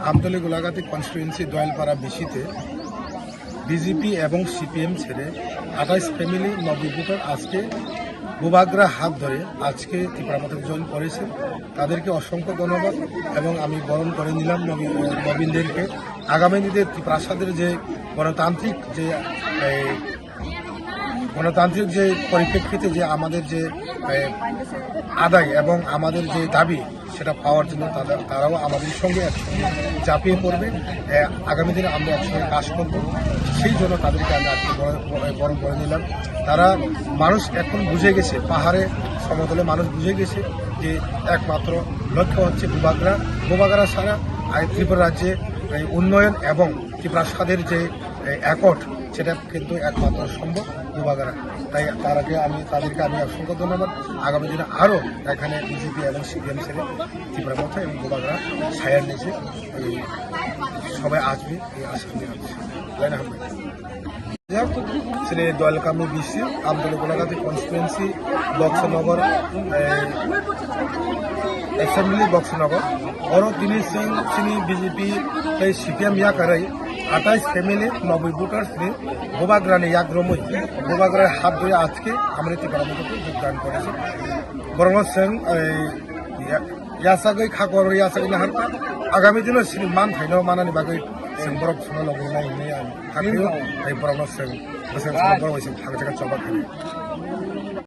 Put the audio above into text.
Amtali Golaghati constituency দয়ালপাড়া বিসিতে BJP এবং CPM ছেড়ে 28 family নববিভূতর আজকে বুবাগ্রা হাত ধরে আজকে ত্রিপুরামতে জয়েন করেছে। তাদেরকে অসংখ্য ধন্যবাদ এবং আমি বরণ করে নিলাম নবীনদেরকে। আগামী দিনে ত্রিপ্রাসাদের যে গণতান্ত্রিক যে পরিপ্রেক্ষিতে যে আমাদের যে আদায় এবং আমাদের যে দাবি সেটা পাওয়ার জন্য তারাও আমাদের সঙ্গে একসঙ্গে চাপিয়ে পড়বে। আগামী দিনে আমরা একসঙ্গে কাজ করব, সেই জন্য তাদেরকে আমি আজকে বরণ করে নিলাম। তারা মানুষ এখন বুঝে গেছে, পাহাড়ে সমতলে মানুষ বুঝে গেছে যে একমাত্র লক্ষ্য হচ্ছে বুবাগ্রা ছাড়া ত্রিপুরা রাজ্যে উন্নয়ন এবং ত্রিপ্রাসাদের যে অ্যাকর্ড সেটা কিন্তু একমাত্র সম্ভব বুবাগ্রা। তাই তাদেরকে আমি অসংখ্য ধন্যবাদ। আগামী দিনে আরও এখানে বিজেপি এবং সিপিএম ছেড়ে ত্রিপুরামথা এবং বুবাগ্রা ছায়ার নিচে সবাই আসবে এই আশা নিয়ে শ্রী দয়ালকামী BC Amtali Golaghati constituency Boxanagar assembly Boxanagar और दिनै जोंनि बीजेपी सीपीएम याकारै 28 फैमिली नवभोटार्स बुबाग्रानि याग्रमै बुबाग्रार हाथ धरे आजके आमरा ত্রিপুরামতে যোগদান করেছে। বরং जों यासागै खाकर यासागै नाहार आगामी दिनाव सिनि मान थाइनाव मानानि बागै जों बरफ सुना लगनाय आं थांखियो बरफ जों बोसोर बरफ जों थांजागोन जबा